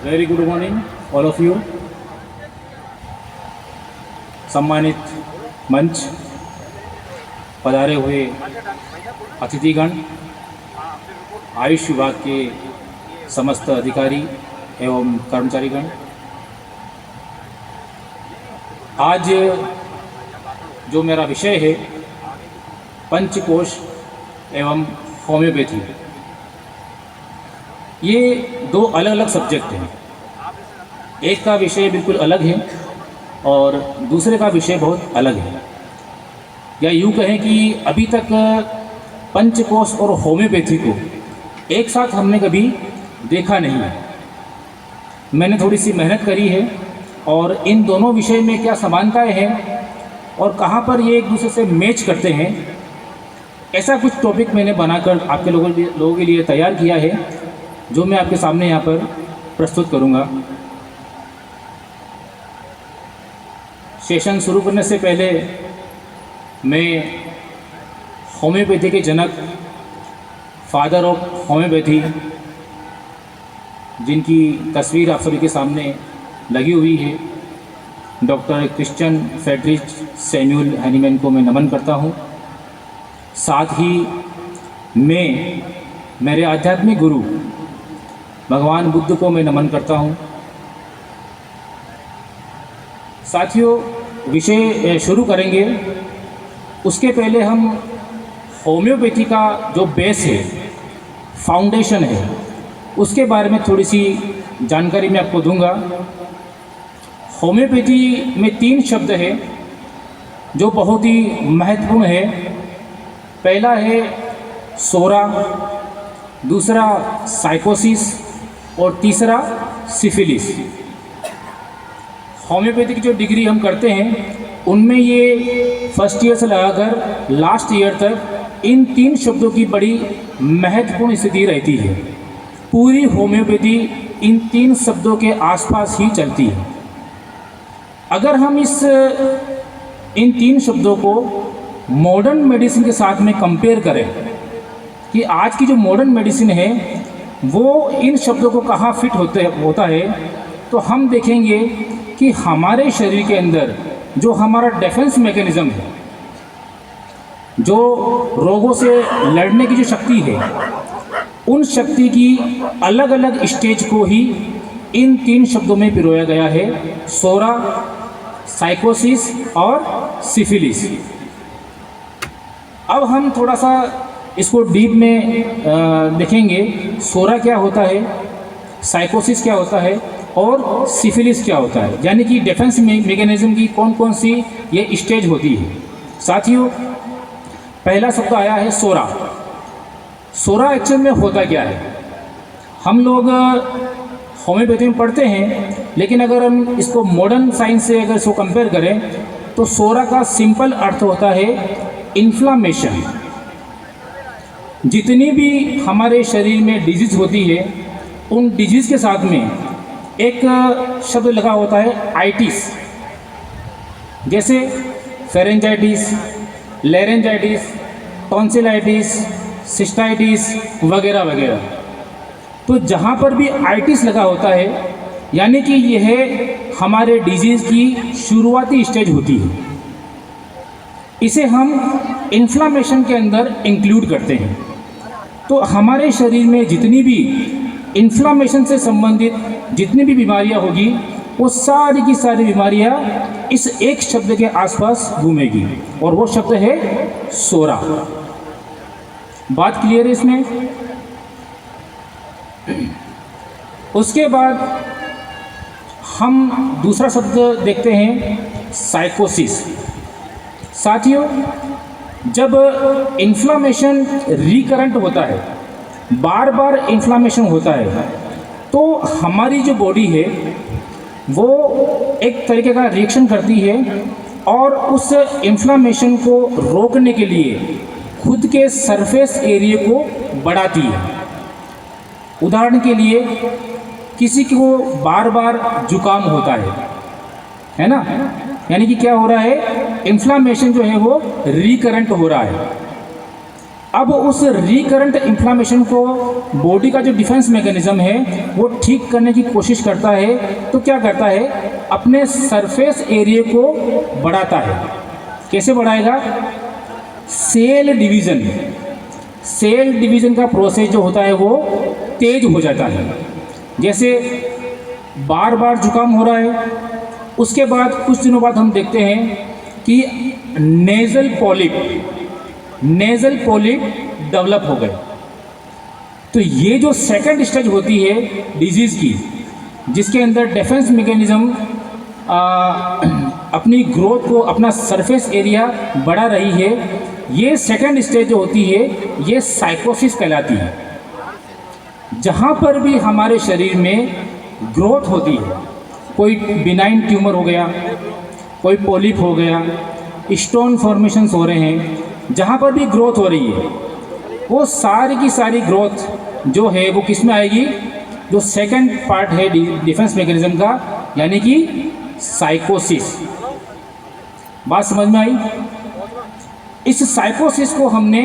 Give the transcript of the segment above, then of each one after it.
Very good morning all of you. सम्मानित मंच, पधारे हुए अतिथिगण, आयुष विभाग के समस्त अधिकारी एवं कर्मचारीगण, आज जो मेरा विषय है पंचकोश एवं होम्योपैथी, ये दो अलग अलग सब्जेक्ट हैं। एक का विषय बिल्कुल अलग है और दूसरे का विषय बहुत अलग है। या यूँ कहें कि अभी तक पंचकोश और होम्योपैथी को एक साथ हमने कभी देखा नहीं है। मैंने थोड़ी सी मेहनत करी है और इन दोनों विषय में क्या समानताएं हैं और कहाँ पर ये एक दूसरे से मैच करते हैं, ऐसा कुछ टॉपिक मैंने बनाकर आपके लोगों के लिए तैयार किया है, जो मैं आपके सामने यहाँ पर प्रस्तुत करूँगा। सेशन शुरू करने से पहले मैं होम्योपैथी के जनक, फादर ऑफ होम्योपैथी, जिनकी तस्वीर आप सभी के सामने लगी हुई है, doctor Christian Friedrich Samuel Hahnemann को मैं नमन करता हूँ। साथ ही मैं मेरे आध्यात्मिक गुरु भगवान बुद्ध को मैं नमन करता हूँ। साथियों, विषय शुरू करेंगे उसके पहले हम होम्योपैथी का जो बेस है, फाउंडेशन है, उसके बारे में थोड़ी सी जानकारी मैं आपको दूंगा। होम्योपैथी में 3 शब्द है जो बहुत ही महत्वपूर्ण है। पहला है सोरा, दूसरा साइकोसिस और तीसरा सिफिलिस। होम्योपैथी की जो डिग्री हम करते हैं उनमें ये फर्स्ट ईयर से लगाकर लास्ट ईयर तक इन 3 शब्दों की बड़ी महत्वपूर्ण स्थिति रहती है। पूरी होम्योपैथी इन 3 शब्दों के आसपास ही चलती है। अगर हम इन 3 शब्दों को मॉडर्न मेडिसिन के साथ में कंपेयर करें कि आज की जो मॉडर्न मेडिसिन है वो इन शब्दों को कहाँ फिट होता है, तो हम देखेंगे कि हमारे शरीर के अंदर जो हमारा डिफेंस मैकेनिज्म है, जो रोगों से लड़ने की जो शक्ति है, उन शक्ति की अलग अलग स्टेज को ही इन 3 शब्दों में पिरोया गया है: सोरा, साइकोसिस और सिफिलिस। अब हम थोड़ा सा इसको डीप में देखेंगे। सोरा क्या होता है, साइकोसिस क्या होता है और सिफिलिस क्या होता है, यानी कि डिफेंस मैकेनिज्म की कौन कौन सी ये स्टेज होती है। साथियों, पहला शब्द आया है सोरा। सोरा एक्चुअल में होता क्या है? हम लोग होम्योपैथी में पढ़ते हैं, लेकिन अगर हम इसको मॉडर्न साइंस से अगर इसको कंपेयर करें तो सोरा का सिंपल अर्थ होता है इन्फ्लामेशन। जितनी भी हमारे शरीर में डिजीज़ होती है, उन डिजीज़ के साथ में एक शब्द लगा होता है आइटिस, जैसे फेरेंजाइटिस, लेरेंजाइटिस, टॉन्सिलाइटिस, सिस्टाइटिस वगैरह वगैरह। तो जहाँ पर भी आइटिस लगा होता है, यानी कि यह हमारे डिजीज़ की शुरुआती स्टेज होती है। इसे हम इन्फ्लामेशन के अंदर इंक्लूड करते हैं। तो हमारे शरीर में जितनी भी इन्फ्लामेशन से संबंधित जितनी भी बीमारियां होगी, वो सारी की सारी बीमारियां इस एक शब्द के आसपास घूमेगी, और वो शब्द है सोरा। बात क्लियर है इसमें? उसके बाद हम दूसरा शब्द देखते हैं, साइकोसिस। साथियों, जब इन्फ्लामेशन रिकरेंट होता है, बार बार इन्फ्लामेशन होता है, तो हमारी जो बॉडी है वो एक तरीके का रिएक्शन करती है और उस इन्फ्लामेशन को रोकने के लिए खुद के सरफेस एरिया को बढ़ाती है। उदाहरण के लिए, किसी को बार बार जुकाम होता है ना, यानी कि क्या हो रहा है, इन्फ्लामेशन जो है वो रिकरेंट हो रहा है। अब उस रिकरेंट इन्फ्लामेशन को बॉडी का जो डिफेंस मैकेनिज्म है वो ठीक करने की कोशिश करता है। तो क्या करता है, अपने सरफेस एरिया को बढ़ाता है। कैसे बढ़ाएगा? सेल डिवीज़न का प्रोसेस जो होता है वो तेज हो जाता है। जैसे बार बार जुकाम हो रहा है, उसके बाद कुछ दिनों बाद हम देखते हैं कि नेज़ल पॉलिप डेवलप हो गए। तो ये जो सेकंड स्टेज होती है डिजीज़ की, जिसके अंदर डिफेंस मैकेनिज्म अपनी ग्रोथ को, अपना सरफेस एरिया बढ़ा रही है, ये सेकंड स्टेज जो होती है ये साइकोसिस कहलाती है। जहाँ पर भी हमारे शरीर में ग्रोथ होती है, कोई बिनाइन ट्यूमर हो गया, कोई पॉलिप हो गया, स्टोन फॉर्मेशंस हो रहे हैं, जहाँ पर भी ग्रोथ हो रही है वो सारी की सारी ग्रोथ जो है वो किस में आएगी? जो सेकंड पार्ट है डिफेंस मैकेनिज्म का, यानी कि साइकोसिस। बात समझ में आई? इस साइकोसिस को हमने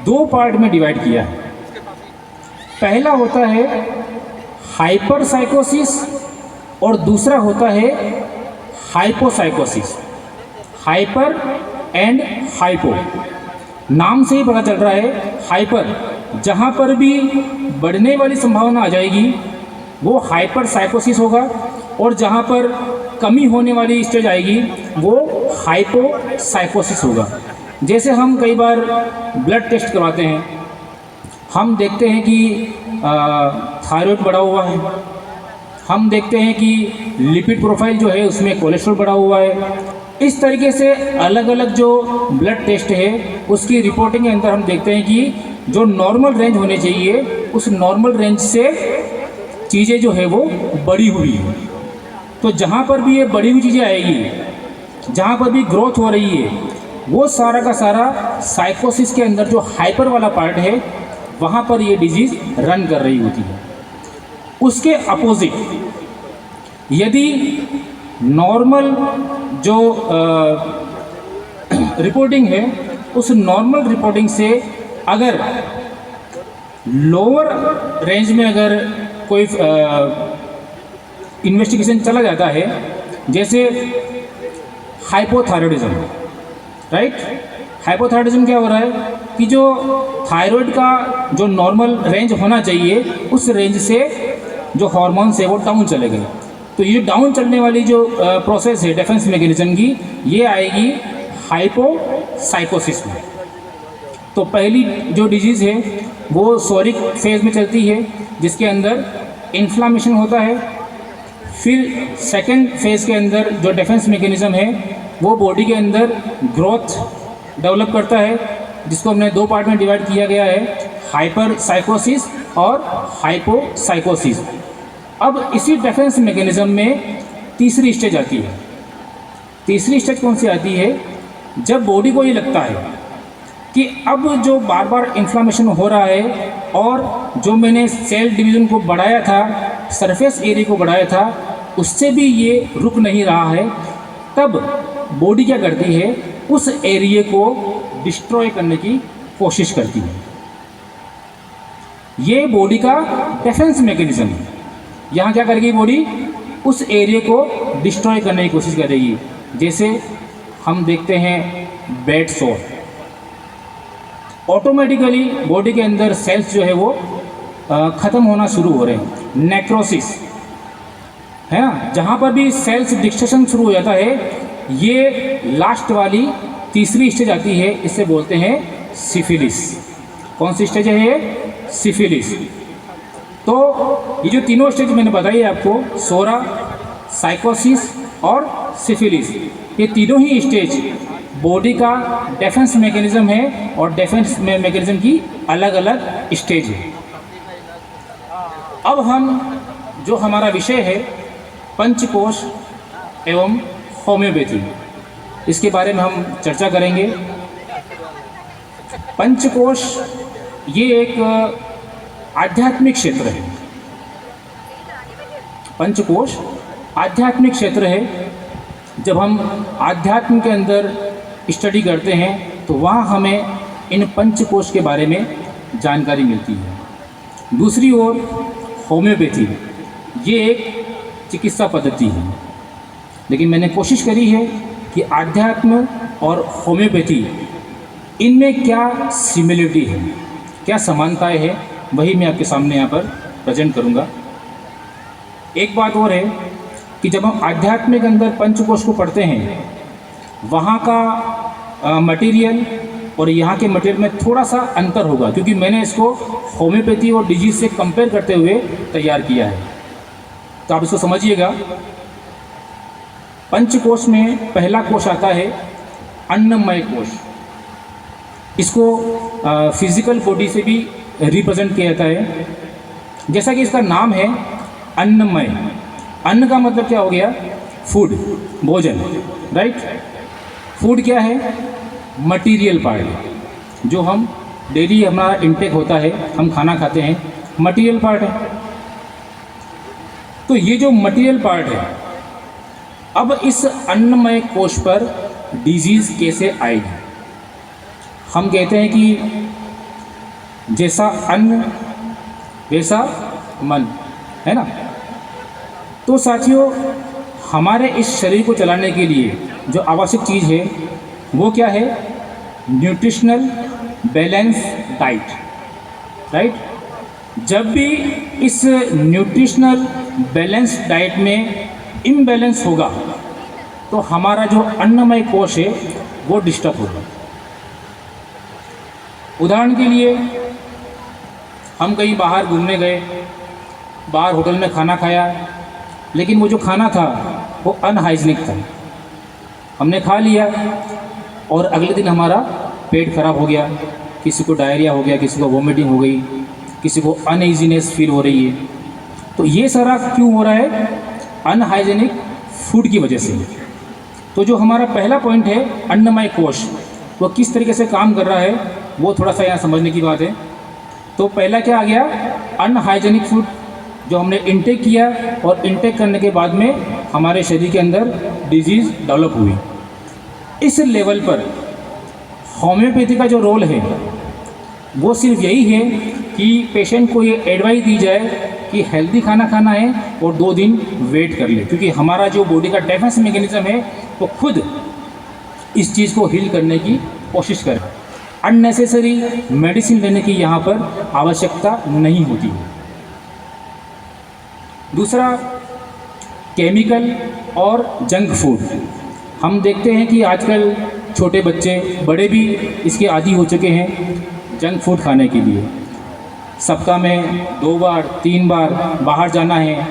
दो पार्ट में डिवाइड किया है। पहला होता है हाइपर साइकोसिस और दूसरा होता है हाइपोसाइकोसिस। हाइपर एंड हाइपो, नाम से ही पता चल रहा है। हाइपर, जहाँ पर भी बढ़ने वाली संभावना आ जाएगी वो हाइपर साइकोसिस होगा, और जहाँ पर कमी होने वाली स्टेज आएगी वो हाइपो साइकोसिस होगा। जैसे हम कई बार ब्लड टेस्ट करवाते हैं, हम देखते हैं कि थायराइड बढ़ा हुआ है, हम देखते हैं कि लिपिड प्रोफाइल जो है उसमें कोलेस्ट्रॉल बढ़ा हुआ है। इस तरीके से अलग अलग जो ब्लड टेस्ट है उसकी रिपोर्टिंग के अंदर हम देखते हैं कि जो नॉर्मल रेंज होने चाहिए उस नॉर्मल रेंज से चीज़ें जो है वो बढ़ी हुई है। तो जहाँ पर भी ये बढ़ी हुई चीज़ें आएगी, जहाँ पर भी ग्रोथ हो रही है, वो सारा का सारा साइकोसिस के अंदर जो हाइपर वाला पार्ट है वहाँ पर ये डिजीज़ रन कर रही होती है। उसके अपोजिट यदि नॉर्मल जो रिपोर्टिंग है उस नॉर्मल रिपोर्टिंग से अगर लोअर रेंज में अगर कोई इन्वेस्टिगेशन चला जाता है, जैसे हाइपोथायरॉयडिज्म, राइट। हाइपोथायरॉयडिज्म क्या हो रहा है कि जो थायराइड का जो नॉर्मल रेंज होना चाहिए उस रेंज से जो हार्मोन्स है वो डाउन चले गए। तो ये डाउन चलने वाली जो प्रोसेस है डिफेंस मैकेनिज्म की, ये आएगी हाइपोसाइकोसिस में। तो पहली जो डिजीज़ है वो सोरिक फेज में चलती है, जिसके अंदर इन्फ्लामेशन होता है। फिर सेकेंड फेज के अंदर जो डिफेंस मैकेनिज्म है वो बॉडी के अंदर ग्रोथ डेवलप करता है, जिसको हमने दो पार्ट में डिवाइड किया गया है, हाइपर साइकोसिस और हाइपोसाइकोसिस। अब इसी डिफेंस मैकेनिज्म में तीसरी स्टेज आती है। तीसरी स्टेज कौन सी आती है? जब बॉडी को ये लगता है कि अब जो बार बार इन्फ्लामेशन हो रहा है और जो मैंने सेल डिवीज़न को बढ़ाया था, सरफेस एरिया को बढ़ाया था, उससे भी ये रुक नहीं रहा है, तब बॉडी क्या करती है? उस एरिया को डिस्ट्रॉय करने की कोशिश करती है। ये बॉडी का डिफेंस मैकेनिज्म है। यहाँ क्या करेगी बॉडी? उस एरिया को डिस्ट्रॉय करने की कोशिश करेगी। जैसे हम देखते हैं बेड सोर, ऑटोमेटिकली बॉडी के अंदर सेल्स जो है वो ख़त्म होना शुरू हो रहे हैं। नेक्रोसिस है ना, जहाँ पर भी सेल्स डिस्ट्रक्शन शुरू हो जाता है, ये लास्ट वाली तीसरी स्टेज आती है, इसे बोलते हैं सिफिलिस। कौन सी स्टेज है ये? सिफिलिस। तो ये जो तीनों स्टेज मैंने बताई आपको, सोरा, साइकोसिस और सिफिलिस, ये तीनों ही स्टेज बॉडी का डिफेंस मैकेनिज्म है और डिफेंस मैकेनिज्म की अलग अलग स्टेज है। अब हम जो हमारा विषय है पंचकोश एवं होम्योपैथी, इसके बारे में हम चर्चा करेंगे। पंचकोश ये एक आध्यात्मिक क्षेत्र है। पंचकोश आध्यात्मिक क्षेत्र है। जब हम आध्यात्म के अंदर स्टडी करते हैं तो वहाँ हमें इन पंचकोश के बारे में जानकारी मिलती है। दूसरी ओर होम्योपैथी ये एक चिकित्सा पद्धति है, लेकिन मैंने कोशिश करी है कि आध्यात्म और होम्योपैथी इनमें क्या सिमिलरिटी है, क्या समानताएं है, वही मैं आपके सामने यहाँ पर प्रेजेंट करूँगा। एक बात और है कि जब हम आध्यात्म के अंदर पंचकोश को पढ़ते हैं, वहाँ का मटेरियल और यहाँ के मटेरियल में थोड़ा सा अंतर होगा, क्योंकि मैंने इसको होम्योपैथी और डिजीज से कंपेयर करते हुए तैयार किया है। तो आप इसको समझिएगा। पंचकोश में पहला कोश आता है अन्नमय कोश। इसको फिजिकल बॉडी से भी रिप्रेजेंट किया जाता है। जैसा कि इसका नाम है अन्नमय, अन्न का मतलब क्या हो गया? फूड, भोजन, राइट। फूड क्या है? मटीरियल पार्ट, जो हम डेली हमारा इंटेक होता है, हम खाना खाते हैं, मटीरियल पार्ट है। तो ये जो मटीरियल पार्ट है, अब इस अन्नमय कोश पर डिजीज़ कैसे आएगी? हम कहते हैं कि जैसा अन्न वैसा मन, है ना। तो साथियों, हमारे इस शरीर को चलाने के लिए जो आवश्यक चीज़ है वो क्या है? Nutritional balance diet, right. जब भी इस न्यूट्रिशनल बैलेंस डाइट में इम्बैलेंस होगा तो हमारा जो अन्नमय कोश है वो डिस्टर्ब होगा। उदाहरण के लिए, हम कहीं बाहर घूमने गए, बाहर होटल में खाना खाया, लेकिन वो जो खाना था वो अनहाइजीनिक था। हमने खा लिया और अगले दिन हमारा पेट खराब हो गया, किसी को डायरिया हो गया, किसी को वोमिटिंग हो गई, किसी को अनईजीनेस फील हो रही है। तो ये सारा क्यों हो रहा है? अनहाइजीनिक फूड की वजह से। तो जो हमारा पहला पॉइंट है अन्नमय कोश, वो किस तरीके से काम कर रहा है वो थोड़ा सा यहाँ समझने की बात है। तो पहला क्या आ गया? अनहाइजीनिक फूड जो हमने इंटेक किया, और इंटेक करने के बाद में हमारे शरीर के अंदर डिजीज़ डेवलप हुई। इस लेवल पर होम्योपैथी का जो रोल है वो सिर्फ यही है कि पेशेंट को ये एडवाइस दी जाए कि हेल्दी खाना खाना है और 2 दिन वेट कर ले, क्योंकि हमारा जो बॉडी का डिफेंस मैकेनिज्म है वो खुद इस चीज़ को हील करने की कोशिश करे। अननेसेसरी मेडिसिन लेने की यहाँ पर आवश्यकता नहीं होती है। दूसरा, केमिकल और जंक फूड। हम देखते हैं कि आजकल छोटे बच्चे, बड़े भी इसके आदी हो चुके हैं जंक फूड खाने के लिए। सप्ताह में 2 बार 3 बार बाहर जाना है,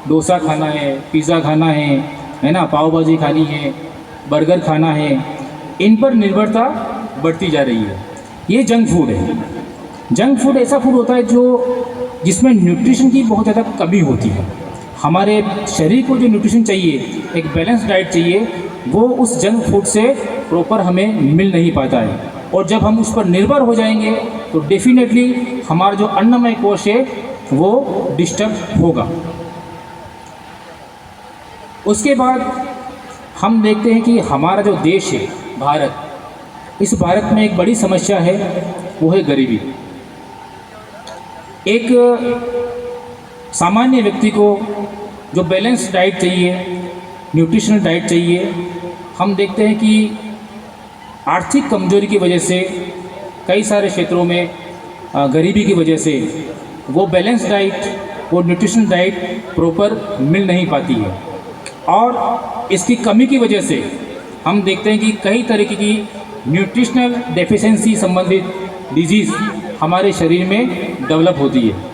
डोसा खाना है, पिज़्ज़ा खाना है ना, पाव भाजी खानी है, बर्गर खाना है। इन पर निर्भरता बढ़ती जा रही है। ये जंक फूड है। जंक फूड ऐसा फूड होता है जिसमें न्यूट्रिशन की बहुत ज़्यादा कमी होती है। हमारे शरीर को जो न्यूट्रिशन चाहिए, एक बैलेंस डाइट चाहिए, वो उस जंक फूड से प्रॉपर हमें मिल नहीं पाता है। और जब हम उस पर निर्भर हो जाएंगे तो डेफिनेटली हमारा जो अन्नमय कोश है वो डिस्टर्ब होगा। उसके बाद हम देखते हैं कि हमारा जो देश है भारत, इस भारत में एक बड़ी समस्या है, वो है गरीबी। एक सामान्य व्यक्ति को जो बैलेंस डाइट चाहिए, न्यूट्रिशनल डाइट चाहिए, हम देखते हैं कि आर्थिक कमजोरी की वजह से कई सारे क्षेत्रों में गरीबी की वजह से वो बैलेंस डाइट, वो न्यूट्रिशनल डाइट प्रॉपर मिल नहीं पाती है। और इसकी कमी की वजह से हम देखते हैं कि कई तरीके की न्यूट्रिशनल डेफिशिएंसी संबंधित डिजीज़ हमारे शरीर में डेवलप होती है।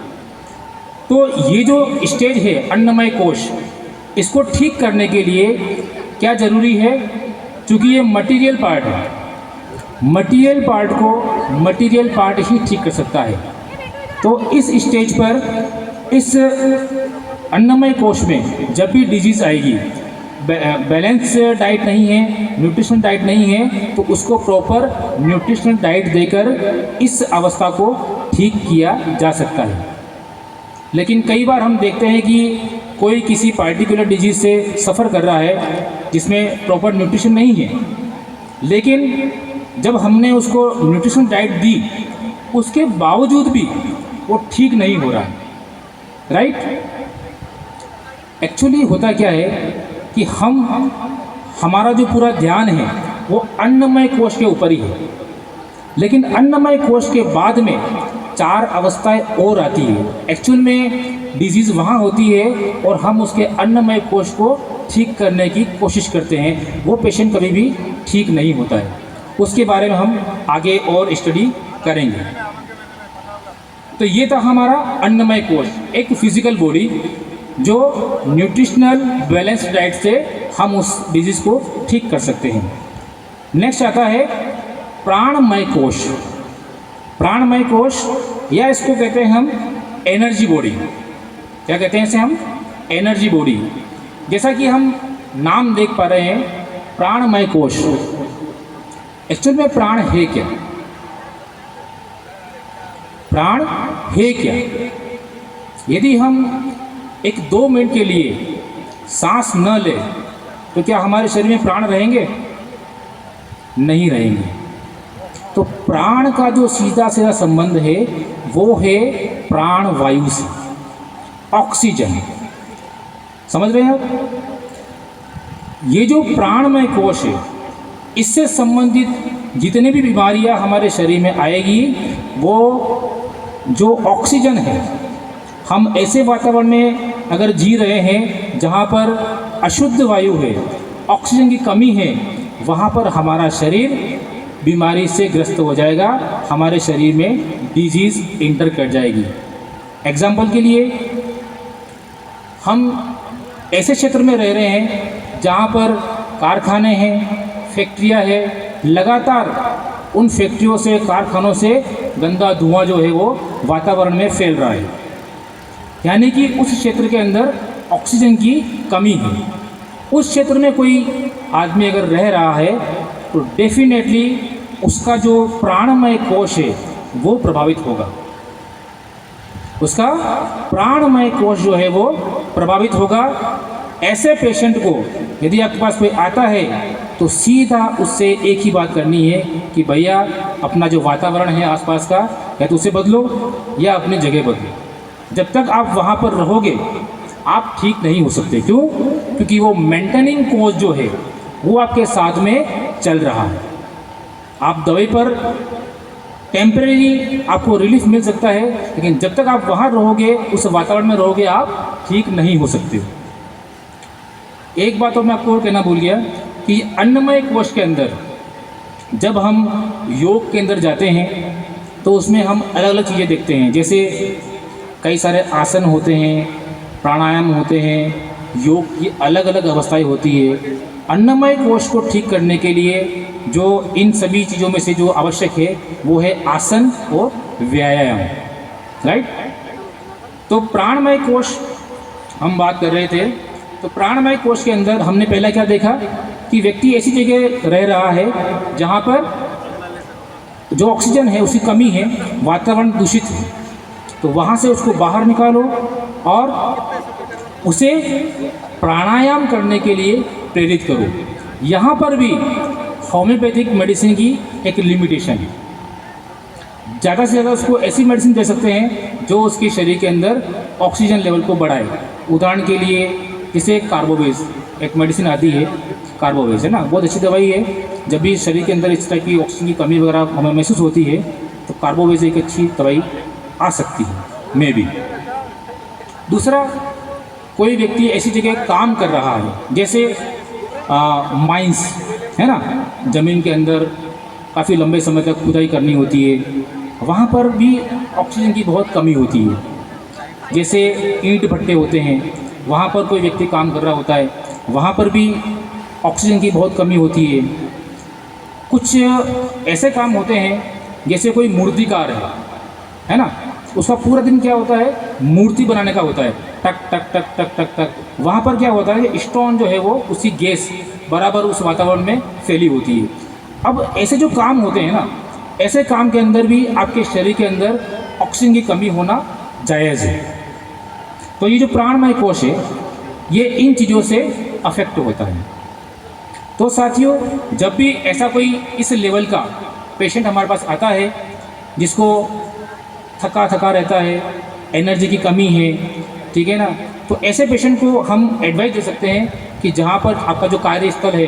तो ये जो स्टेज है अन्नमय कोश, इसको ठीक करने के लिए क्या ज़रूरी है? चूँकि ये मटीरियल पार्ट है, मटीरियल पार्ट को मटीरियल पार्ट ही ठीक कर सकता है। तो इस स्टेज पर, इस अन्नमय कोश में जब भी डिजीज़ आएगी, बैलेंस डाइट नहीं है, न्यूट्रिशनल डाइट नहीं है, तो उसको प्रॉपर न्यूट्रिशनल डाइट देकर इस अवस्था को ठीक किया जा सकता है। लेकिन कई बार हम देखते हैं कि कोई किसी पार्टिकुलर डिजीज़ से सफ़र कर रहा है जिसमें प्रॉपर न्यूट्रिशन नहीं है, लेकिन जब हमने उसको न्यूट्रिशन डाइट दी, उसके बावजूद भी वो ठीक नहीं हो रहा है, राइट। एक्चुअली होता क्या है कि हमारा जो पूरा ध्यान है वो अन्नमय कोश के ऊपर ही है, लेकिन अन्नमय कोश के बाद में 4 अवस्थाएं और आती है। एक्चुअल में डिजीज़ वहाँ होती है और हम उसके अन्नमय कोश को ठीक करने की कोशिश करते हैं, वो पेशेंट कभी भी ठीक नहीं होता है। उसके बारे में हम आगे और स्टडी करेंगे। तो ये था हमारा अन्नमय कोश, एक फिजिकल बॉडी जो न्यूट्रिशनल बैलेंस डाइट से हम उस डिजीज़ को ठीक कर सकते हैं। नेक्स्ट आता है प्राणमय कोश। प्राणमय कोश या इसको कहते हैं हम एनर्जी बॉडी। क्या कहते हैं इसे हम? Energy body. जैसा कि हम नाम देख पा रहे हैं प्राणमय कोश, एक्चुअल में प्राण है क्या? प्राण है क्या? यदि हम 1-2 मिनट के लिए सांस न ले तो क्या हमारे शरीर में प्राण रहेंगे? नहीं रहेंगे। तो प्राण का जो सीधा सीधा संबंध है वो है प्राण वायु से, ऑक्सीजन। समझ रहे हैं आप? ये जो प्राणमय कोश है, इससे संबंधित जितने भी बीमारियां हमारे शरीर में आएगी, वो जो ऑक्सीजन है, हम ऐसे वातावरण में अगर जी रहे हैं जहाँ पर अशुद्ध वायु है, ऑक्सीजन की कमी है, वहाँ पर हमारा शरीर बीमारी से ग्रस्त हो जाएगा, हमारे शरीर में डिजीज़ इंटर कर जाएगी। एग्जाम्पल के लिए हम ऐसे क्षेत्र में रह रहे हैं जहाँ पर कारखाने हैं, फैक्ट्रियाँ हैं, लगातार उन फैक्ट्रियों से, कारखानों से गंदा धुआं जो है वो वातावरण में फैल रहा है, यानी कि उस क्षेत्र के अंदर ऑक्सीजन की कमी है। उस क्षेत्र में कोई आदमी अगर रह रहा है तो डेफिनेटली उसका जो प्राणमय कोश है वो प्रभावित होगा, उसका प्राणमय कोश जो है वो प्रभावित होगा। ऐसे पेशेंट को यदि आपके पास कोई आता है तो सीधा उससे एक ही बात करनी है कि भैया अपना जो वातावरण है आसपास का, या तो उसे बदलो या अपनी जगह बदलो। जब तक आप वहाँ पर रहोगे आप ठीक नहीं हो सकते। क्यों? क्योंकि वो मेंटेनिंग कोज जो है वो आपके साथ में चल रहा है। आप दवाई पर टेम्परेरी आपको रिलीफ मिल सकता है, लेकिन जब तक आप वहाँ रहोगे, उस वातावरण में रहोगे, आप ठीक नहीं हो सकते। एक बात और मैं आपको कहना भूल गया कि अन्नमय कोश के अंदर जब हम योग के अंदर जाते हैं तो उसमें हम अलग अलग चीज़ें देखते हैं। जैसे कई सारे आसन होते हैं, प्राणायाम होते हैं, योग की अलग अलग अवस्थाएं होती है। अन्नमय कोश को ठीक करने के लिए जो इन सभी चीज़ों में से जो आवश्यक है वो है आसन और व्यायाम, राइट। तो प्राणमय कोश हम बात कर रहे थे। तो प्राणमय कोश के अंदर हमने पहला क्या देखा कि व्यक्ति ऐसी जगह रह रहा है जहाँ पर जो ऑक्सीजन है उसकी कमी है, वातावरण दूषित है, तो वहाँ से उसको बाहर निकालो और उसे प्राणायाम करने के लिए प्रेरित करो। यहाँ पर भी होम्योपैथिक मेडिसिन की एक लिमिटेशन है। ज़्यादा से ज़्यादा उसको ऐसी मेडिसिन दे सकते हैं जो उसके शरीर के अंदर ऑक्सीजन लेवल को बढ़ाए। उदाहरण के लिए जैसे कार्बोवेज एक मेडिसिन आती है, कार्बोवेज है ना, बहुत अच्छी दवाई है। जब भी शरीर के अंदर इस तरह की ऑक्सीजन की कमी वगैरह हमें महसूस होती है तो कार्बोवेज एक अच्छी दवाई आ सकती है, मे बी। दूसरा, कोई व्यक्ति ऐसी जगह काम कर रहा है जैसे माइंस है ना, ज़मीन के अंदर काफ़ी लंबे समय तक खुदाई करनी होती है, वहाँ पर भी ऑक्सीजन की बहुत कमी होती है। जैसे ईंट भट्टे होते हैं, वहाँ पर कोई व्यक्ति काम कर रहा होता है, वहाँ पर भी ऑक्सीजन की बहुत कमी होती है। कुछ ऐसे काम होते हैं जैसे कोई मूर्तिकार है ना, उसका पूरा दिन क्या होता है, मूर्ति बनाने का होता है, टक टक टक टक टक टक। वहाँ पर क्या होता है, स्टोन जो है वो उसकी गैस बराबर उस वातावरण में फैली होती है। अब ऐसे जो काम होते हैं ना, ऐसे काम के अंदर भी आपके शरीर के अंदर ऑक्सीजन की कमी होना जायज़ है। तो ये जो प्राणमय कोश है ये इन चीज़ों से अफेक्ट होता है। तो साथियों, जब भी ऐसा कोई इस लेवल का पेशेंट हमारे पास आता है जिसको थका थका रहता है, एनर्जी की कमी है, ठीक है ना, तो ऐसे पेशेंट को हम एडवाइस दे सकते हैं कि जहाँ पर आपका जो कार्यस्थल है,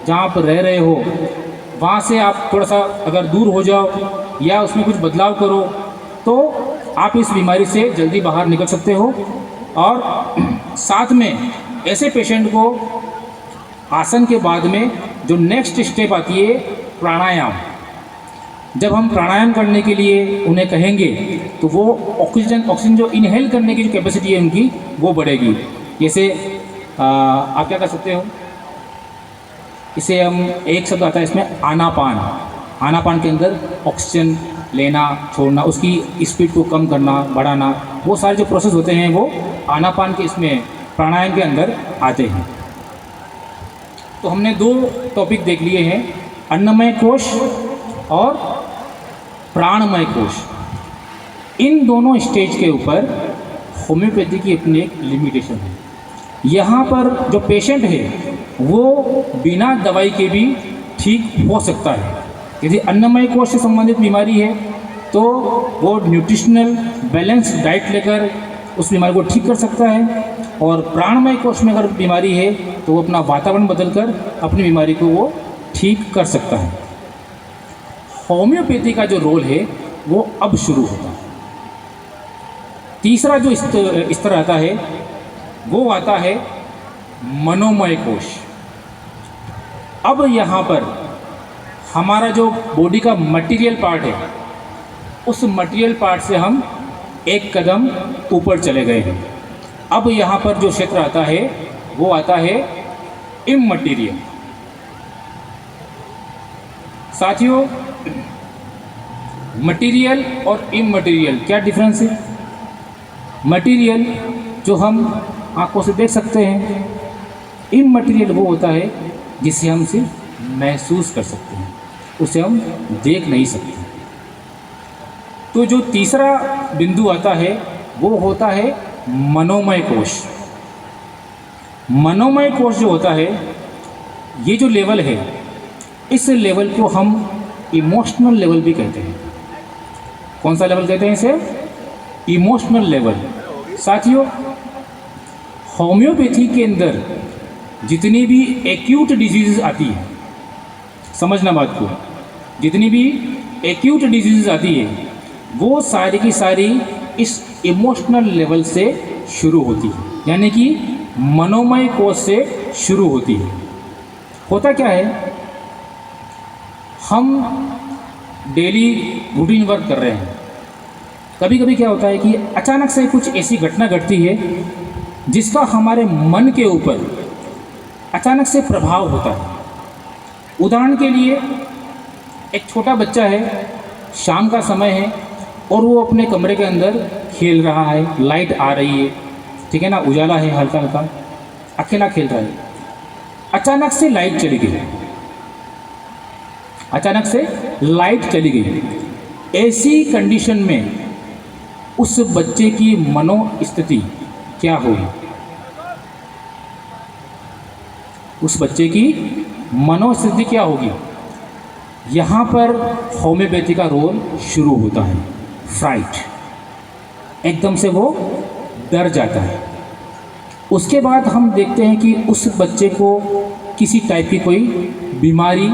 जहाँ आप रह रहे हो, वहाँ से आप थोड़ा सा अगर दूर हो जाओ या उसमें कुछ बदलाव करो तो आप इस बीमारी से जल्दी बाहर निकल सकते हो। और साथ में ऐसे पेशेंट को आसन के बाद में जो नेक्स्ट स्टेप आती है प्राणायाम, जब हम प्राणायाम करने के लिए उन्हें कहेंगे तो वो ऑक्सीजन जो इनहेल करने की जो कैपेसिटी है उनकी वो बढ़ेगी। जैसे आप क्या कर सकते हो, इसे हम एक शब्द आता है इसमें आनापान। आनापान के अंदर ऑक्सीजन लेना छोड़ना, उसकी स्पीड को कम करना बढ़ाना, वो सारे जो प्रोसेस होते हैं वो आनापान के इसमें प्राणायाम के अंदर आते हैं। तो हमने 2 टॉपिक देख लिए हैं, अन्नमय कोश और प्राणमय कोश। इन दोनों स्टेज के ऊपर होम्योपैथी की अपनी एक लिमिटेशन है। यहाँ पर जो पेशेंट है वो बिना दवाई के भी ठीक हो सकता है। यदि अन्नमय कोश से संबंधित बीमारी है तो वो न्यूट्रिशनल बैलेंस डाइट लेकर उस बीमारी को ठीक कर सकता है, और प्राणमय कोश में अगर बीमारी है तो वो अपना वातावरण बदलकर अपनी बीमारी को वो ठीक कर सकता है। होम्योपैथी का जो रोल है वो अब शुरू होता है। तीसरा जो स्तर आता है वो आता है मनोमय कोश। अब यहाँ पर हमारा जो बॉडी का मटेरियल पार्ट है, उस मटेरियल पार्ट से हम एक कदम ऊपर चले गए हैं। अब यहाँ पर जो क्षेत्र आता है वो आता है इममटीरियल। साथियों, मटेरियल और इममटीरियल क्या डिफरेंस है? मटेरियल जो हम आंखों से देख सकते हैं, इममटीरियल वो होता है जिसे हम सिर्फ महसूस कर सकते हैं, उसे हम देख नहीं सकते। तो जो तीसरा बिंदु आता है वो होता है मनोमय कोश। मनोमय कोश जो होता है, ये जो लेवल है, इस लेवल को हम इमोशनल लेवल भी कहते हैं। कौन सा लेवल कहते हैं इसे? Emotional level. साथियों, होम्योपैथी के अंदर जितनी भी एक्यूट डिजीज़ आती है, समझना बात को, जितनी भी एक्यूट डिजीज़ आती है वो सारी की सारी इस इमोशनल लेवल से शुरू होती है, यानी कि मनोमय कोश से शुरू होती है। होता क्या है, हम डेली रूटीन वर्क कर रहे हैं, कभी कभी क्या होता है कि अचानक से कुछ ऐसी घटना घटती है जिसका हमारे मन के ऊपर अचानक से प्रभाव होता है। उदाहरण के लिए, एक छोटा बच्चा है, शाम का समय है और वो अपने कमरे के अंदर खेल रहा है, लाइट आ रही है, ठीक है ना, उजाला है हल्का हल्का, अकेला खेल रहा है। अचानक से लाइट चली गई, अचानक से लाइट चली गई। ऐसी कंडीशन में उस बच्चे की मनोस्थिति क्या होगी? उस बच्चे की मनोस्थिति क्या होगी? यहाँ पर होम्योपैथी का रोल शुरू होता है। फ्राइट, एकदम से वो डर जाता है। उसके बाद हम देखते हैं कि उस बच्चे को किसी टाइप की कोई बीमारी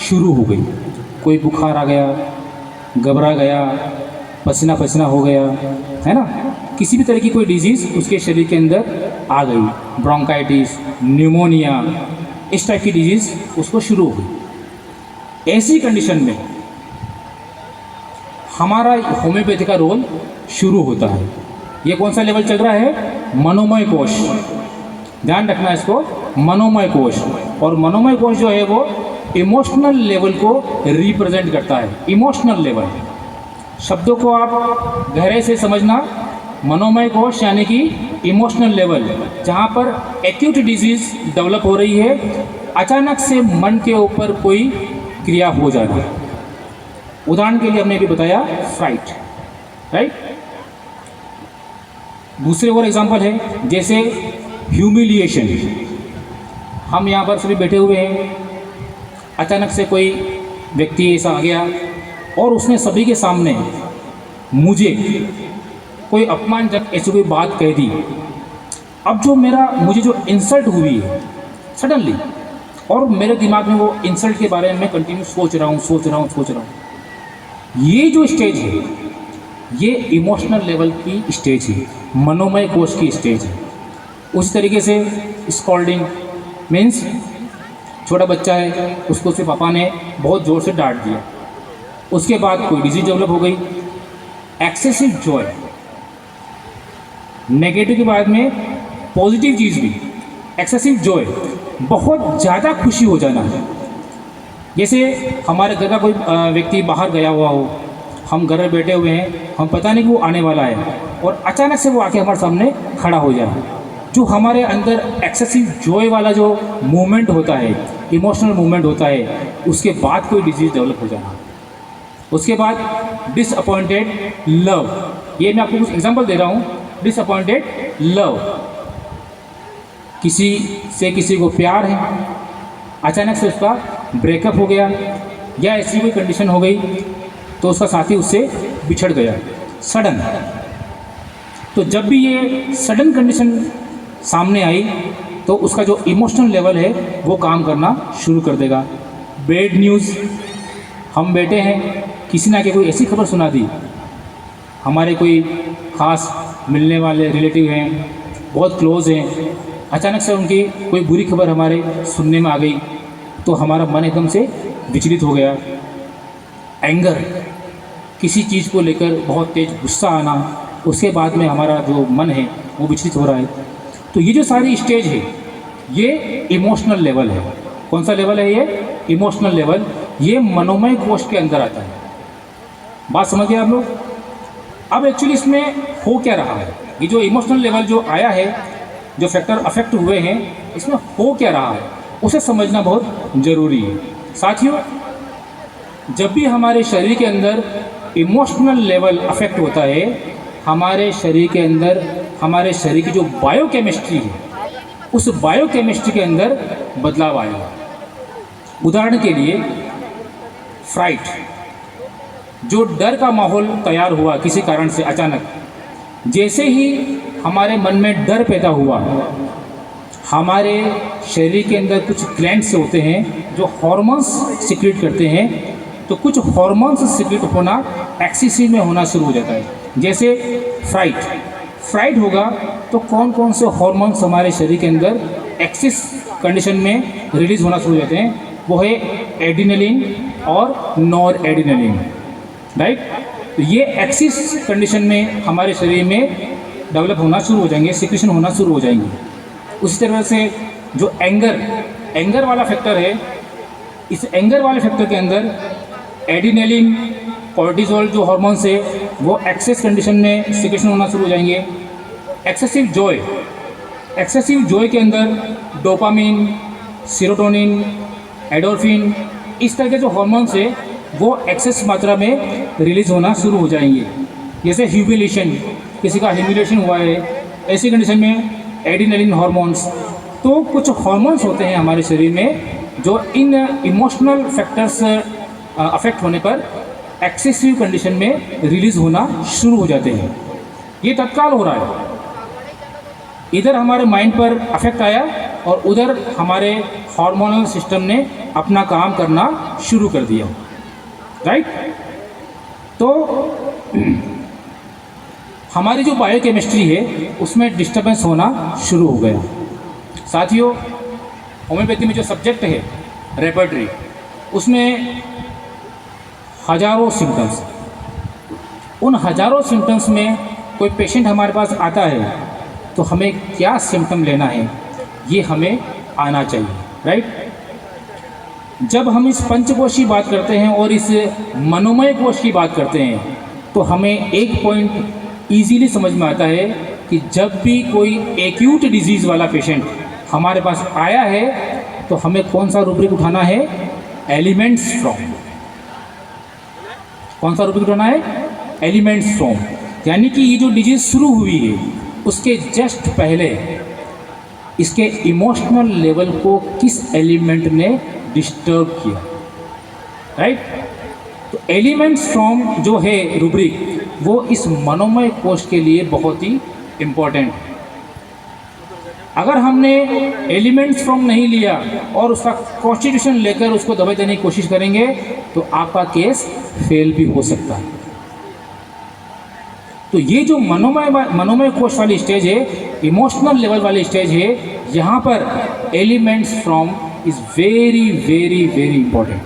शुरू हो गई, कोई बुखार आ गया, घबरा गया, पसीना पसीना हो गया, है ना, किसी भी तरह की कोई डिजीज़ उसके शरीर के अंदर आ गई, ब्रोंकाइटिस, न्यूमोनिया, इस टाइप की डिजीज़ उसको शुरू हो गई। ऐसी कंडीशन में हमारा होम्योपैथी का रोल शुरू होता है। ये कौन सा लेवल चल रहा है? मनोमय कोश। ध्यान रखना इसको, मनोमय कोश। और मनोमय कोश जो है वो इमोशनल लेवल को रिप्रेजेंट करता है। इमोशनल लेवल, शब्दों को आप गहरे से समझना। मनोमय कोश यानी कि इमोशनल लेवल, जहाँ पर एक्यूट डिजीज़ डेवलप हो रही है, अचानक से मन के ऊपर कोई क्रिया हो जाती है। उदाहरण के लिए हमने भी बताया फ्राइट, राइट। दूसरे और एग्जांपल है जैसे ह्यूमिलिएशन। हम यहाँ पर सभी बैठे हुए हैं, अचानक से कोई व्यक्ति ऐसा आ गया और उसने सभी के सामने मुझे कोई अपमानजनक ऐसी कोई बात कह दी। अब जो मुझे जो इंसल्ट हुई है सडनली, और मेरे दिमाग में वो इंसल्ट के बारे में मैं कंटिन्यू सोच रहा हूँ। ये जो स्टेज है ये इमोशनल लेवल की स्टेज है, मनोमय कोश की स्टेज है। उसी तरीके से स्कॉल्डिंग मीन्स छोटा बच्चा है, उसको उसके पापा ने बहुत ज़ोर से डांट दिया, उसके बाद कोई डिजीज डेवलप हो गई। एक्सेसिव जॉय, नेगेटिव के बाद में पॉजिटिव चीज़ भी, एक्सेसिव जॉय बहुत ज़्यादा खुशी हो जाना। जैसे हमारे घर का कोई व्यक्ति बाहर गया हुआ हो, हम घर में बैठे हुए हैं, हम पता नहीं कि वो आने वाला है और अचानक से वो आके हमारे सामने खड़ा हो जाए, जो हमारे अंदर एक्सेसिव जॉय वाला जो मूवमेंट होता है, इमोशनल मूवमेंट होता है, उसके बाद कोई डिजीज़ डेवलप हो जाना। उसके बाद डिसअपॉइंटेड लव, ये मैं आपको कुछ एग्जांपल दे रहा हूँ। डिसअपॉइंटेड लव, किसी को प्यार है, अचानक से उसका ब्रेकअप हो गया या ऐसी कोई कंडीशन हो गई तो उसका साथी उससे बिछड़ गया सडन। तो जब भी ये सडन कंडीशन सामने आई तो उसका जो इमोशनल लेवल है वो काम करना शुरू कर देगा। बैड न्यूज़, हम बैठे हैं, किसी ना कोई ऐसी खबर सुना दी, हमारे कोई ख़ास मिलने वाले रिलेटिव हैं, बहुत क्लोज हैं, अचानक से उनकी कोई बुरी खबर हमारे सुनने में आ गई तो हमारा मन एकदम से विचलित हो गया। एंगर, किसी चीज़ को लेकर बहुत तेज़ गुस्सा आना, उसके बाद में हमारा जो मन है वो विचलित हो रहा है। तो ये जो सारी स्टेज है ये इमोशनल लेवल है। कौन सा लेवल है ये? Emotional level. ये मनोमय कोश के अंदर आता है। बात समझ गए आप लोग? अब एक्चुअली इसमें हो क्या रहा है, ये जो इमोशनल लेवल जो आया है, जो फैक्टर अफेक्ट हुए हैं, इसमें हो क्या रहा है उसे समझना बहुत ज़रूरी है। साथियों, जब भी हमारे शरीर के अंदर इमोशनल लेवल अफेक्ट होता है, हमारे शरीर के अंदर हमारे शरीर की जो बायोकेमिस्ट्री है उस बायोकेमिस्ट्री के अंदर बदलाव आएगा। उदाहरण के लिए फ्राइट, जो डर का माहौल तैयार हुआ किसी कारण से अचानक, जैसे ही हमारे मन में डर पैदा हुआ, हमारे शरीर के अंदर कुछ ग्लैंड्स होते हैं जो हार्मोन्स सिक्रेट करते हैं, तो कुछ हार्मोन्स सिक्रेट होना एक्सेसिव में होना शुरू हो जाता है। जैसे फ्राइट होगा तो कौन कौन से हार्मोन्स हमारे शरीर के अंदर एक्सेस कंडीशन में रिलीज होना शुरू हो जाते हैं, वो है एड्रेनलिन और नॉर एड्रेनलिन, राइट। तो ये एक्सेस कंडीशन में हमारे शरीर में डेवलप होना शुरू हो जाएंगे, सिक्रेशन होना शुरू हो जाएंगे। उसी तरह से जो एंगर वाला फैक्टर है, इस एंगर वाले फैक्टर के अंदर एड्रेनलिन, कोर्टिसोल जो हार्मोन्स है वो एक्सेस कंडीशन में सिक्रेशन होना शुरू हो जाएंगे। एक्सेसिव जॉय के अंदर डोपामिन, सेरोटोनिन, एंडोर्फिन, इस तरह के जो हार्मोन्स है वो एक्सेस मात्रा में रिलीज होना शुरू हो जाएंगे। जैसे ह्यूमिलेशन, किसी का ह्यूमिलेशन हुआ है, ऐसी कंडीशन में एड्रेनलिन हार्मोन्स। तो कुछ हार्मोन्स होते हैं हमारे शरीर में जो इन इमोशनल फैक्टर्स अफेक्ट होने पर एक्सेसिव कंडीशन में रिलीज होना शुरू हो जाते हैं। ये तत्काल हो रहा है, इधर हमारे माइंड पर अफेक्ट आया और उधर हमारे हार्मोनल सिस्टम ने अपना काम करना शुरू कर दिया, राइट। तो हमारी जो बायोकेमिस्ट्री है उसमें डिस्टर्बेंस होना शुरू हो गया। साथियों, होम्योपैथी में जो सब्जेक्ट है रेपर्टरी, उसमें हजारों सिम्टम्स, उन हजारों सिम्टम्स में कोई पेशेंट हमारे पास आता है तो हमें क्या सिम्टम लेना है ये हमें आना चाहिए, राइट। जब हम इस पंचकोश की बात करते हैं और इस मनोमय कोश की बात करते हैं तो हमें एक पॉइंट इजीली समझ में आता है कि जब भी कोई एक्यूट डिजीज़ वाला पेशेंट हमारे पास आया है तो हमें कौन सा रूब्रिक उठाना है? Elements from. कौन सा रूब्रिक उठाना है? Elements from. यानी कि ये जो डिजीज़ शुरू हुई है उसके जस्ट पहले इसके इमोशनल लेवल को किस एलिमेंट ने डिस्टर्ब किया, राइट। तो एलिमेंट्स फ्रॉम जो है रूब्रिक वो इस मनोमय कोश के लिए बहुत ही इम्पोर्टेंट है। अगर हमने एलिमेंट्स फ्रॉम नहीं लिया और उसका कॉन्स्टिट्यूशन लेकर उसको दवाई देने की कोशिश करेंगे तो आपका केस फेल भी हो सकता है। तो ये जो मनोमय कोश वाली स्टेज है, इमोशनल लेवल वाली स्टेज है, यहाँ पर elements from is very very very important.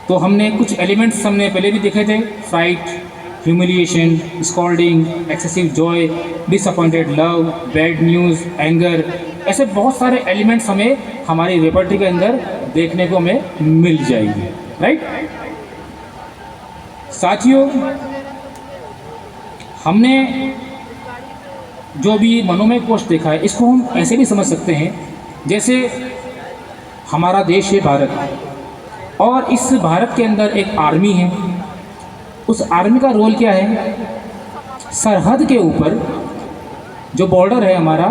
तो हमने कुछ एलिमेंट्स हमने पहले भी देखे थे, fright, humiliation, scolding, excessive joy, disappointed love, bad news, anger, ऐसे बहुत सारे एलिमेंट्स हमें हमारी रेपर्टरी के अंदर देखने को हमें मिल जाएगी, राइट। साथियों, हमने जो भी मनोमय कोश देखा है इसको हम ऐसे भी समझ सकते हैं जैसे हमारा देश है भारत, और इस भारत के अंदर एक आर्मी है। उस आर्मी का रोल क्या है? सरहद के ऊपर जो बॉर्डर है हमारा,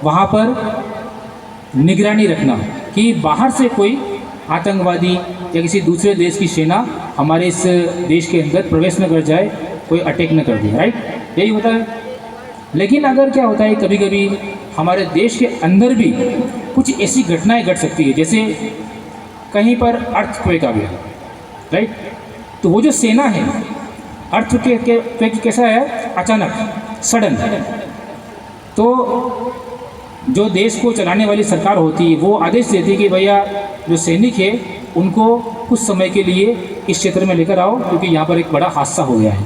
वहाँ पर निगरानी रखना कि बाहर से कोई आतंकवादी या किसी दूसरे देश की सेना हमारे इस देश के अंदर प्रवेश न कर जाए, कोई अटैक न कर दे, राइट। यही होता है। लेकिन अगर क्या होता है, कभी कभी हमारे देश के अंदर भी कुछ ऐसी घटनाएं घट सकती है, जैसे कहीं पर अर्थक्वेक आ गया, राइट। तो वो जो सेना है, अर्थक्वेक कैसा है? अचानक, सडन। तो जो देश को चलाने वाली सरकार होती है वो आदेश देती है कि भैया जो सैनिक है उनको कुछ समय के लिए इस क्षेत्र में लेकर आओ, क्योंकि यहाँ पर एक बड़ा हादसा हो गया है।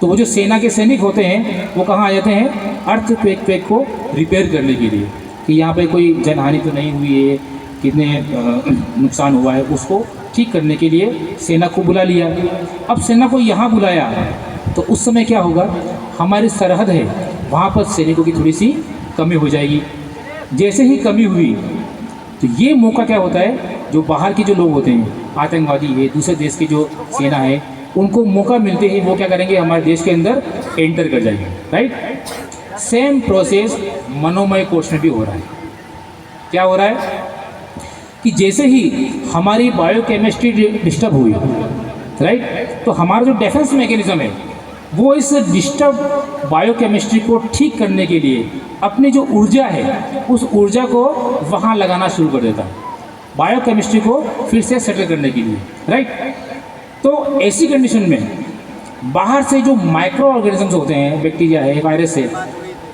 तो वो जो सेना के सैनिक होते हैं वो कहाँ आ जाते हैं? अर्थक्वेक को रिपेयर करने के लिए, कि यहाँ पे कोई जनहानि तो नहीं हुई है, कितने नुकसान हुआ है, उसको ठीक करने के लिए सेना को बुला लिया। अब सेना को यहाँ बुलाया तो उस समय क्या होगा? हमारी सरहद है वहाँ पर सैनिकों की थोड़ी सी कमी हो जाएगी। जैसे ही कमी हुई तो ये मौका क्या होता है, जो बाहर के जो लोग होते हैं, आतंकवादी है, दूसरे देश की जो सेना है, उनको मौका मिलते ही वो क्या करेंगे? हमारे देश के अंदर एंटर कर जाएंगे, राइट। सेम प्रोसेस मनोमय कोश में भी हो रहा है। क्या हो रहा है कि जैसे ही हमारी बायोकेमिस्ट्री डिस्टर्ब हुई, राइट, तो हमारा जो डिफेंस मैकेनिज्म है वो इस डिस्टर्ब बायोकेमिस्ट्री को ठीक करने के लिए अपनी जो ऊर्जा है उस ऊर्जा को वहाँ लगाना शुरू कर देता है, बायोकेमिस्ट्री को फिर से सेटल करने के लिए, राइट। तो ऐसी कंडीशन में बाहर से जो माइक्रो ऑर्गेनिजम्स होते हैं, बैक्टीरिया है, वायरस है,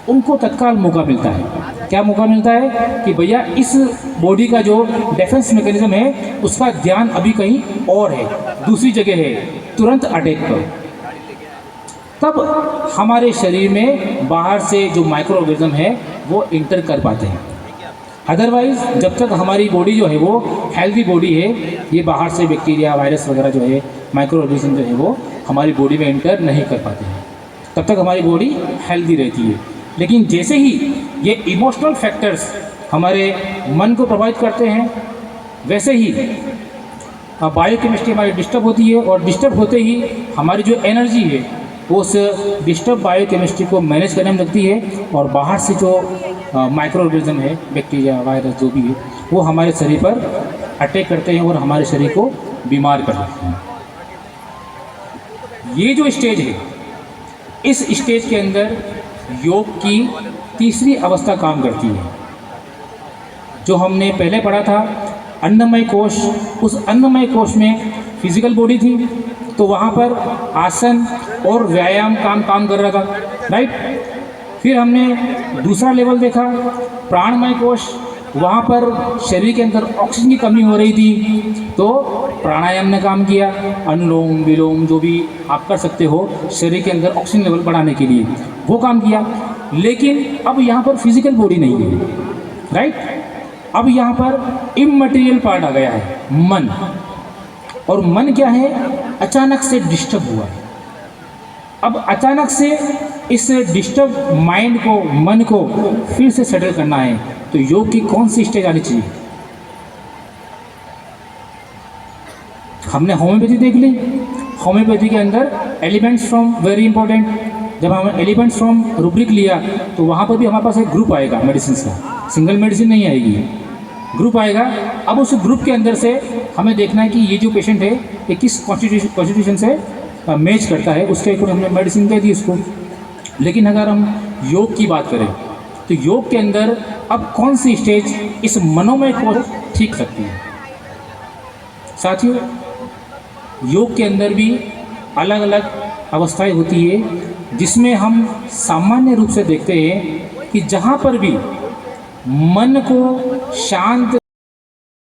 उनको तत्काल मौका मिलता है। क्या मौका मिलता है कि भैया इस बॉडी का जो डिफेंस मैकेनिज्म है उसका ध्यान अभी कहीं और है, दूसरी जगह है, तुरंत अटैक करो। तब हमारे शरीर में बाहर से जो माइक्रो ऑर्गेनिज्म है वो इंटर कर पाते हैं। अदरवाइज जब तक हमारी बॉडी जो है वो हेल्दी बॉडी है, ये बाहर से बैक्टीरिया, वायरस वगैरह जो है, माइक्रो ऑर्गेनिज्म जो है वो हमारी बॉडी में इंटर नहीं कर पाते हैं, तब तक हमारी बॉडी हेल्दी रहती है। लेकिन जैसे ही ये इमोशनल फैक्टर्स हमारे मन को प्रभावित करते हैं, वैसे ही बायोकेमिस्ट्री हमारी डिस्टर्ब होती है, और डिस्टर्ब होते ही हमारी जो एनर्जी है वो उस डिस्टर्ब बायोकेमिस्ट्री को मैनेज करने में लगती है, और बाहर से जो माइक्रो ऑर्गेनिज्म है, बैक्टीरिया, वायरस जो भी है, वो हमारे शरीर पर अटैक करते हैं और हमारे शरीर को बीमार कर देते हैं। ये जो स्टेज है, इस स्टेज के अंदर योग की तीसरी अवस्था काम करती है, जो हमने पहले पढ़ा था अन्नमय कोश। उस अन्नमय कोश में फिजिकल बॉडी थी, तो वहाँ पर आसन और व्यायाम काम कर रहा था, राइट। फिर हमने दूसरा लेवल देखा प्राणमय कोश। वहाँ पर शरीर के अंदर ऑक्सीजन की कमी हो रही थी, तो प्राणायाम ने काम किया, अनुलोम विलोम जो भी आप कर सकते हो शरीर के अंदर ऑक्सीजन लेवल बढ़ाने के लिए, वो काम किया। लेकिन अब यहाँ पर फिजिकल बॉडी नहीं है, राइट। अब यहाँ पर इममटेरियल पार्ट आ गया है, मन। और मन क्या है? अचानक से डिस्टर्ब हुआ है। अब अचानक से इस डिस्टर्ब माइंड को, मन को फिर से सेटल करना है, तो योग की कौन सी स्टेज आनी चाहिए? हमने होम्योपैथी देख ली। होम्योपैथी के अंदर एलिमेंट्स फ्रॉम वेरी इंपॉर्टेंट। जब हम एलिमेंट्स फ्रॉम रूब्रिक लिया तो वहाँ पर भी हमारे पास एक ग्रुप आएगा मेडिसिन का, सिंगल मेडिसिन नहीं आएगी, ग्रुप आएगा। अब उस ग्रुप के अंदर से हमें देखना है कि ये जो पेशेंट है ये किस कॉन्स्टिट्यूशन से मैच करता है, उसके अकॉर्डिंग हमने मेडिसिन दे दी उसको। लेकिन अगर हम योग की बात करें तो योग के अंदर अब कौन सी स्टेज इस मनोमय को ठीक सकती है। साथियों, योग के अंदर भी अलग अलग अवस्थाएं होती है, जिसमें हम सामान्य रूप से देखते हैं कि जहाँ पर भी मन को शांत